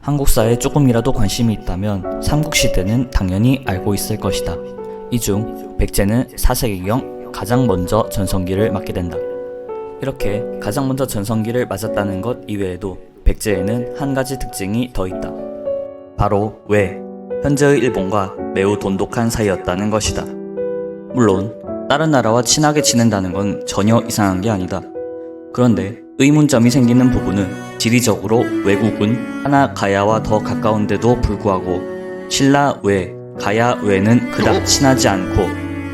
한국사에 조금이라도 관심이 있다면 삼국시대는 당연히 알고 있을 것이다. 이 중 백제는 4세기경 가장 먼저 전성기를 맞게 된다. 이렇게 가장 먼저 전성기를 맞았다는 것 이외에도 백제에는 한 가지 특징이 더 있다. 바로 현재의 일본과 매우 돈독한 사이였다는 것이다. 물론 다른 나라와 친하게 지낸다는 건 전혀 이상한 게 아니다. 그런데 의문점이 생기는 부분은 지리적으로 외국은 하나 가야와 더 가까운데도 불구하고 신라 가야 외는 그닥 친하지 않고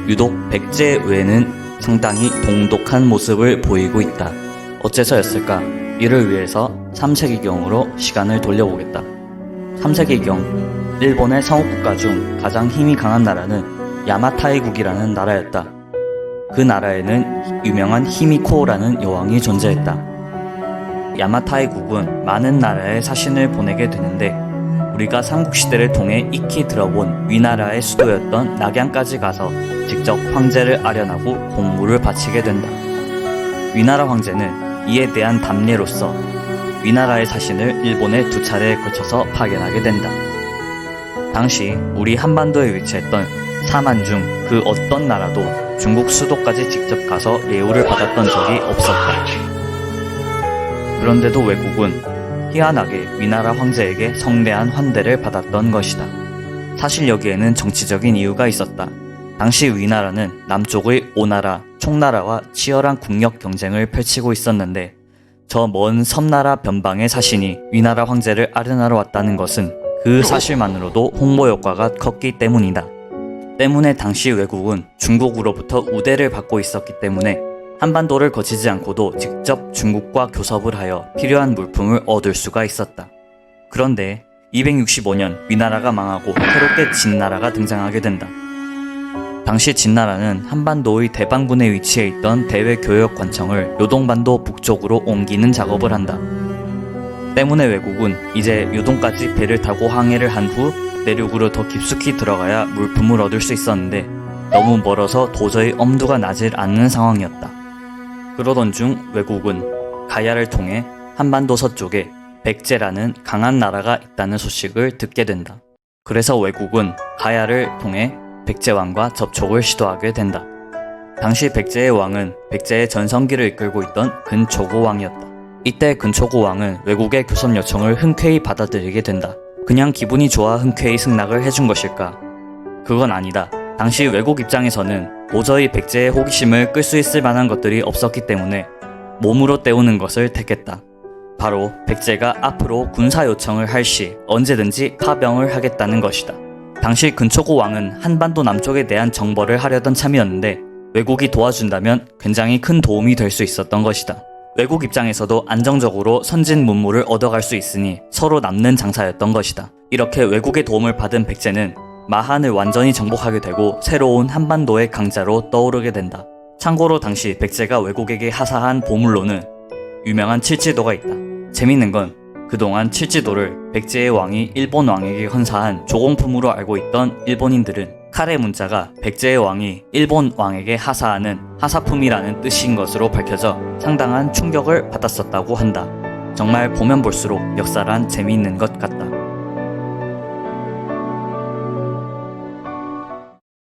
유독 백제 외는 상당히 동독한 모습을 보이고 있다. 어째서였을까? 이를 위해서 3세기경으로 시간을 돌려보겠다. 3세기경 일본의 성읍국가 중 가장 힘이 강한 나라는 야마타이국이라는 나라였다. 그 나라에는 유명한 히미코라는 여왕이 존재했다. 야마타이국은 많은 나라에 사신을 보내게 되는데 우리가 삼국시대를 통해 익히 들어본 위나라의 수도였던 낙양까지 가서 직접 황제를 아련하고 공물을 바치게 된다. 위나라 황제는 이에 대한 답례로서 위나라의 사신을 일본에 2차례에 걸쳐서 파견하게 된다. 당시 우리 한반도에 위치했던 사만 중 그 어떤 나라도 중국 수도까지 직접 가서 예우를 받았던 적이 없었다. 그런데도 외국은 희한하게 위나라 황제에게 성대한 환대를 받았던 것이다. 사실 여기에는 정치적인 이유가 있었다. 당시 위나라는 남쪽의 오나라, 총나라와 치열한 국력 경쟁을 펼치고 있었는데 저 먼 섬나라 변방의 사신이 위나라 황제를 아련하러 왔다는 것은 그 사실만으로도 홍보 효과가 컸기 때문이다. 때문에 당시 외국은 중국으로부터 우대를 받고 있었기 때문에 한반도를 거치지 않고도 직접 중국과 교섭을 하여 필요한 물품을 얻을 수가 있었다. 그런데 265년 위나라가 망하고 새롭게 진나라가 등장하게 된다. 당시 진나라는 한반도의 대방군에 위치해 있던 대외교역관청을 요동반도 북쪽으로 옮기는 작업을 한다. 때문에 외국은 이제 요동까지 배를 타고 항해를 한 후 내륙으로 더 깊숙이 들어가야 물품을 얻을 수 있었는데 너무 멀어서 도저히 엄두가 나질 않는 상황이었다. 그러던 중 외국은 가야를 통해 한반도 서쪽에 백제라는 강한 나라가 있다는 소식을 듣게 된다. 그래서 외국은 가야를 통해 백제왕과 접촉을 시도하게 된다. 당시 백제의 왕은 백제의 전성기를 이끌고 있던 근초고왕이었다. 이때 근초고왕은 외국의 교섭 요청을 흔쾌히 받아들이게 된다. 그냥 기분이 좋아 흔쾌히 승낙을 해준 것일까? 그건 아니다. 당시 외국 입장에서는 도저히 백제의 호기심을 끌 수 있을 만한 것들이 없었기 때문에 몸으로 때우는 것을 택했다. 바로 백제가 앞으로 군사 요청을 할 시 언제든지 파병을 하겠다는 것이다. 당시 근초고 왕은 한반도 남쪽에 대한 정벌을 하려던 참이었는데 외국이 도와준다면 굉장히 큰 도움이 될 수 있었던 것이다. 외국 입장에서도 안정적으로 선진 문물을 얻어갈 수 있으니 서로 남는 장사였던 것이다. 이렇게 외국의 도움을 받은 백제는 마한을 완전히 정복하게 되고 새로운 한반도의 강자로 떠오르게 된다. 참고로 당시 백제가 외국에게 하사한 보물로는 유명한 칠지도가 있다. 재밌는 건 그동안 칠지도를 백제의 왕이 일본 왕에게 헌사한 조공품으로 알고 있던 일본인들은 칼의 문자가 백제의 왕이 일본 왕에게 하사하는 하사품이라는 뜻인 것으로 밝혀져 상당한 충격을 받았었다고 한다. 정말 보면 볼수록 역사란 재미있는 것 같다.